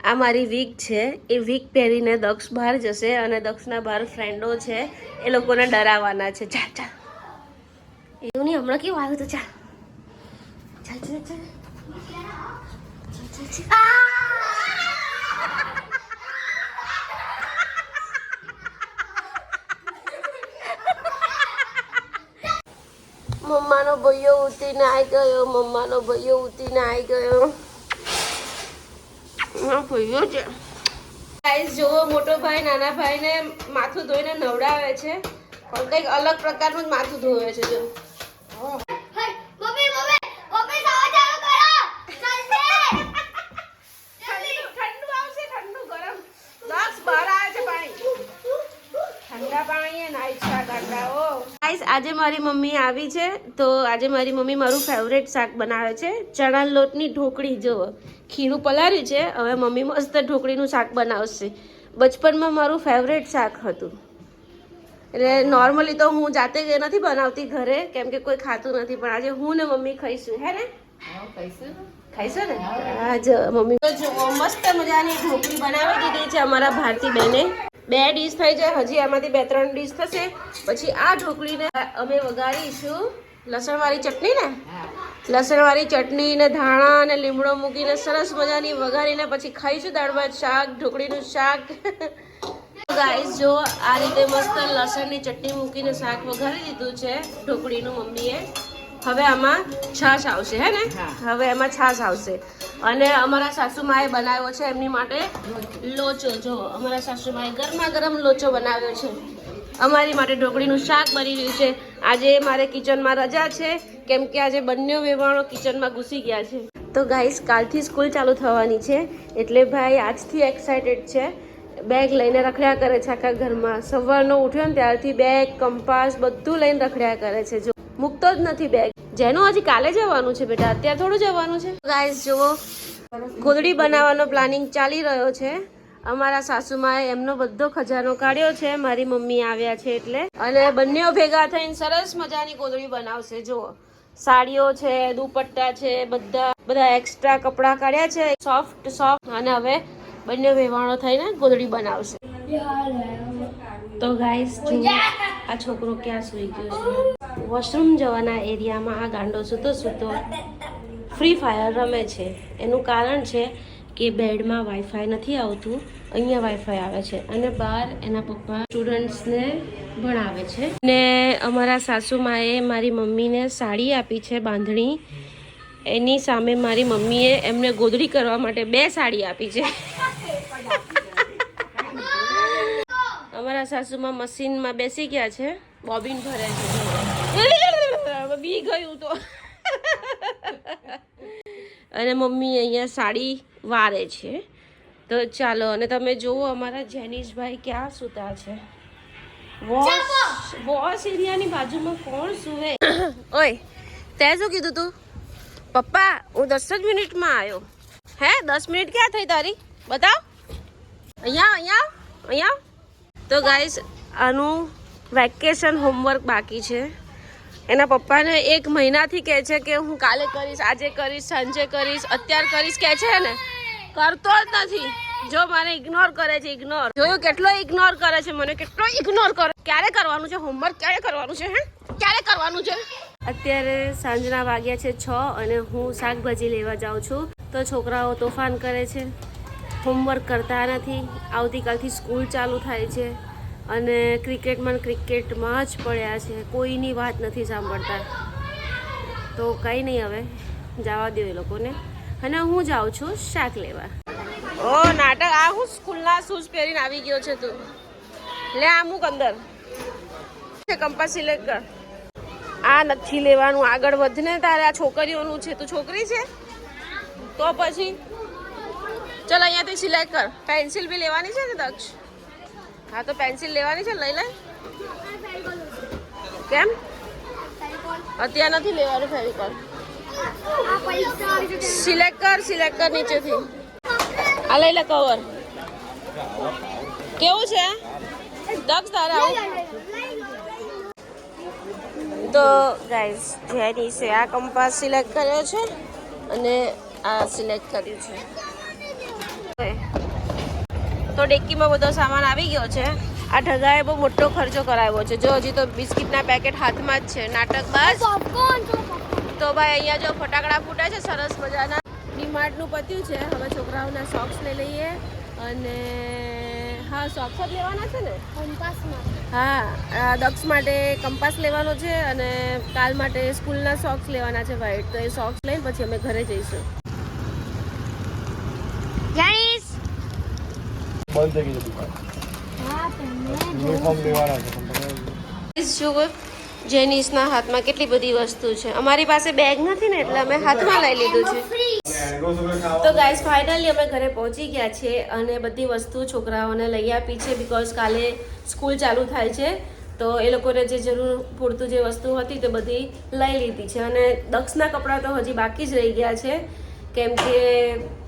આ મારી વીક છે. એ વીક પહેરીને દક્ષ બહાર જશે અને દક્ષના બહાર ફ્રેન્ડો છે, એ લોકોને ડરાવવાના છે. ચાલ ચાલ, એવું નહીં, હમણાં કેવું આવ્યું તો ચાલ ચાલ ચાલ ચાલ. મમ્માનો ભૈયો ઉતીને આવી ગયો, મમ્માનો ભૈયો ઉતીને આવી ગયો. ભૈયો છે. ગાઈસ જોવો, મોટો ભાઈ નાના ભાઈને માથું ધોઈને નવડાવે છે, પણ કંઈક અલગ પ્રકારનું જ માથું ધોવે છે. જો આજે મારી મમ્મી આવી છે, તો આજે મારી મમ્મી મારું ફેવરેટ શાક બનાવે છે, ચણા લોટની ઢોકળી. જુઓ, ખીરું પલાર્યું છે, હવે મમ્મી મસ્ત ઢોકળીનું શાક બનાવશે. બચપનમાં મારું ફેવરેટ શાક હતું. એટલે નોર્મલી તો હું જાતે નથી બનાવતી ઘરે, કેમ કે કોઈ ખાતું નથી, પણ આજે હું ને મમ્મી ખાઈશું. હે ને? ખાઈશું ને? હા જો મમ્મી તો જુઓ મસ્ત મજાની ઢોકળી બનાવી દીધી છે અમારા ભારતી બેને. 2 ડીશ થઈ જાય, હજી આમાંથી 2-3 ડીશ થશે. પછી આ ઢોકળીને અમે વઘારીશું લસણવાળી ચટણી ને, લસણવાળી ચટણી ને ધાણા અને લીમડો મૂકીને સરસ મજાની વઘારીને પછી ખાઈશું દાળ ભાત શાક, ઢોકળીનું શાક. ગાઈસ જો આ રીતે મસ્ત લસણની ચટણી મૂકીને શાક વઘારી દીધું છે ઢોકળીનું મમ્મીએ. હવે આમાં છાશ આવશે. હે ને? હવે એમાં છાશ આવશે. અને અમારા સાસુમાએ બનાવ્યો છે એમની માટે લોચો. જો અમારા સાસુમાએ ગરમા ગરમ લોચો બનાવ્યો છે. અમારી માટે ઢોકળીનું શાક બની રહ્યું છે. આજે મારે કિચનમાં રજા છે, કેમ કે આજે બંને વેવાણો કિચનમાં ઘૂસી ગયા છે. તો ગાઈસ કાલથી સ્કૂલ ચાલુ થવાની છે, એટલે ભાઈ આજથી એક્સાઇટેડ છે. બેગ લઈને રખડ્યા કરે છે આખા ઘરમાં. સવારનો ઉઠ્યો ને ત્યારથી બેગ, કંપાસ બધું લઈને રખડ્યા કરે છે. જો મૂકતો જ નથી બેગ. જેનું હજી કાલે જવાનું છે બેટા, અત્યારે થોડું જવાનું છે. ગાઈસ જુઓ, ગોદડી બનાવવાનો પ્લાનિંગ ચાલી રહ્યો છે. અમારા સાસુમાએ એમનો બધો ખજાનો કાઢ્યો છે, મારી મમ્મી આવ્યા છે એટલે, અને બંનેઓ ભેગા થઈને સરસ મજાની ગોદડી બનાવશે. જુઓ, સાડીઓ છે, દુપટ્ટા છે, બધા એક્સ્ટ્રા કપડાં કાઢ્યા છે, સોફ્ટ. અને હવે બંને વેવાણો થઈને ગોદડી બનાવશે. તો ગાઈસ જુઓ, આ છોકરો ક્યાં સૂઈ ગયો છે. વોશરૂમ જવાના એરિયામાં આ ગાંડો સૂતો ફ્રી ફાયર રમે છે. એનું કારણ છે કે બેડમાં વાઈફાઈ નથી આવતું, અહીંયા વાઈફાઈ આવે છે, અને બહાર એના પપ્પા સ્ટુડન્ટ્સને ભણાવે છે. ને અમારા સાસુમાએ મારી મમ્મીને સાડી આપી છે બાંધણી. એની સામે મારી મમ્મીએ એમને ગોદડી કરવા માટે 2 સાડી આપી છે. અમારા સાસુમાં મશીનમાં બેસી ગયા છે, બોબિન ભરે છે. બી ગયું તો. અને મમ્મી અહીંયા સાડી વારે છે. તો ચાલો, અને તમે જુઓ અમારા જેનિશભાઈ ક્યાં સૂતા છે. વોશ એરિયાની બાજુમાં કોણ સૂવે? ઓય, તે શું કીધું તું? પપ્પા હું 10 જ મિનિટમાં આવ્યો. હે 10 મિનિટ ક્યાં થઈ તારી? બતાવ. અહીંયા. તો ગાઈસ આનું વેકેશન હોમવર્ક બાકી છે. એના પપ્પાને 1 મહિનાથી કહે છે કે હું કાલે કરીશ, આજે કરીશ, સાંજે કરીશ, અત્યારે કરીશ કહે છે ને, કરતો જ નથી. જો મને ઇગ્નોર કરે છે. જોયું કેટલો ઇગ્નોર કરે છે મને, કેટલો ઇગ્નોર કરે. ક્યારે કરવાનું છે હોમવર્ક? ક્યારે કરવાનું છે? ક્યારે કરવાનું છે? અત્યારે સાંજના વાગ્યા છે 6 અને હું શાકભાજી લેવા જાઉં છું. તો છોકરાઓ તોફાન કરે છે, હોમવર્ક કરતા નથી. આવતીકાલથી સ્કૂલ ચાલુ થાય છે અને ક્રિકેટમાં જ પડ્યા છે, કોઈની વાત નથી સાંભળતા. તો કંઈ નહીં, હવે જવા દો એ લોકોને. અને હું જાઉં છું શાક લેવા. ઓ નાટક! આ હું સ્કૂલના શૂઝ પહેરીને આવી ગયો છે તું. લે આ મૂક અંદર. કંપાસ સિલેક્ટ કર. આ નથી લેવાનું, આગળ વધને. તારે આ છોકરીઓનું છે, તું છોકરી છે તો પછી ચલ અહીંયાથી સિલેક્ટ કર. પેન્સિલ બી લેવાની છે ને દક્ષ? હા તો પેન્સિલ લેવાની છે, લઈ લે. કેમ અત્યારે નથી લેવાનું ફેવિકોલ? સિલેક્ટ કર નીચેથી. આ લઈ લે કવર. કેવું છે દક્ષ તારે આવું? તો ગાઈઝ જેનીસે આ કંપાસ સિલેક્ટ કર્યો છે અને આ સિલેક્ટ કર્યું છે. તો ડેક્કીમાં બધો સામાન આવી ગયો છે. આ ઢગાએ બહુ મોટો ખર્ચો કરાવ્યો છે. જો હજી તો બિસ્કિટના પેકેટ હાથમાં જ છે. નાટક બાજ. તો ભાઈ અહીંયા જો ફટાકડા ફૂટે છે સરસ મજાના. ડીમાર્ટનું પત્યું છે. હવે છોકરાઓના સોક્સ લઈ લઈએ. અને હા, સોક્સ જ લેવાના છે ને? હા, દક્ષ માટે કંપાસ લેવાનો છે અને કાલ માટે સ્કૂલના સોક્સ લેવાના છે વ્હાઈટ. તો એ સોક્સ લઈને પછી અમે ઘરે જઈશું. ગાઈસ બંધ થઈ ગઈ દુકાન. યુનિફોર્મ લેવાના છે. જુઓ જેનિસના હાથમાં કેટલી બધી વસ્તુ છે. અમારી પાસે બેગ નથી ને એટલે અમે હાથમાં લઈ લીધું છે. તો ગાઈસ ફાઇનલી અમે ઘરે પહોંચી ગયા છે અને બધી વસ્તુ છોકરાઓને લઈ આપી છે. બીકોઝ કાલે સ્કૂલ ચાલુ થાય છે તો એ લોકોને જે જરૂર પૂરતું જે વસ્તુ હતી તે બધી લઈ લીધી છે. અને દક્ષના કપડાં તો હજી બાકી જ રહી ગયા છે કેમ કે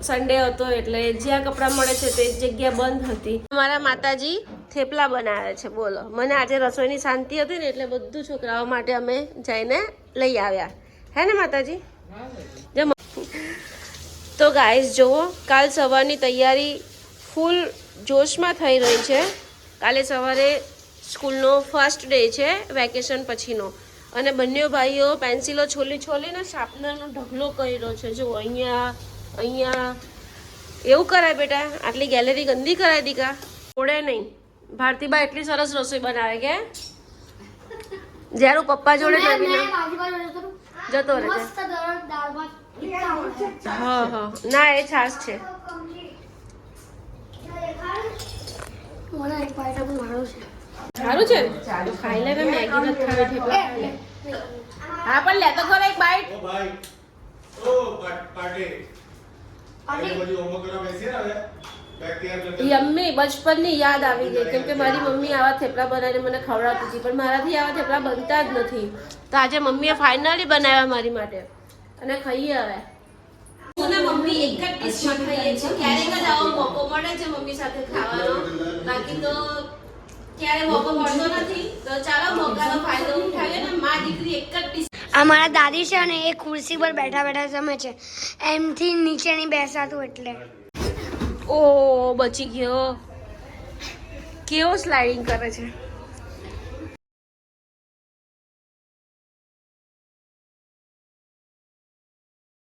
સન્ડે હતો એટલે જ્યાં કપડાં મળે છે તે જગ્યા બંધ હતી. મારા માતાજી થેપલા બનાવે છે. બોલો, મને આજે રસોઈની શાંતિ હતી ને એટલે બધું છોકરાઓ માટે અમે જઈને લઈ આવ્યા. હે ને માતાજી? તો ગાઈસ જુઓ, કાલ સવારની તૈયારી ફૂલ જોશમાં થઈ રહી છે. કાલે સવારે સ્કૂલનો ફર્સ્ટ ડે છે વેકેશન પછીનો અને બંને ભાઈઓ પેન્સિલો છોલીને શાર્પનરનો ઢગલો કર્યો છે. જુઓ અહીંયા એવું કરાય બેટા? આટલી ગેલેરી ગંદી કરાય દીકા? ઓળે નહીં. ભારતીબા એટલી સરસ રસોઈ બનાવે કે જ્યારે પપ્પા જોડે જતો રહે છે. હા હા, ના એ છાશ છે. સારું છે ને? ખાઈ લે ને. મેગી નથી ખાવી, થેપલા ખાઈ લે. હા પણ લે તો ખરો એક બાઈટ. યમ્મી બચપનની યાદ આવી ગઈ કેમ કે મારી મમ્મી આવા થેપલા બનાવીને મને ખવડાવતી હતી પણ મારાથી આવા થેપલા બનતા જ નથી. તો આજે મમ્મીએ ફાઇનલી બનાવ્યા મારી માટે અને ખાઈએ હવે. મમ્મી એક જ ડિશમાં ખાઈએ છીએ. ક્યારેક જ આવો મોકો મળે છે મમ્મી સાથે ખાવાનો, બાકી તો ક્યારે મોકો મળતો નથી. તો ચાલો મોકાનો ફાયદો ઉઠાવીએ ને. માં દીકરી એક જ ડિશ. અમારા દાદી છે ને એ ખુરશી પર બેઠા બેઠા જમે છે. એમથી નીચે નહીં બેસાતું એટલે. ઓ બચી ગયો. કેવો સ્લાઇડિંગ કરે છે.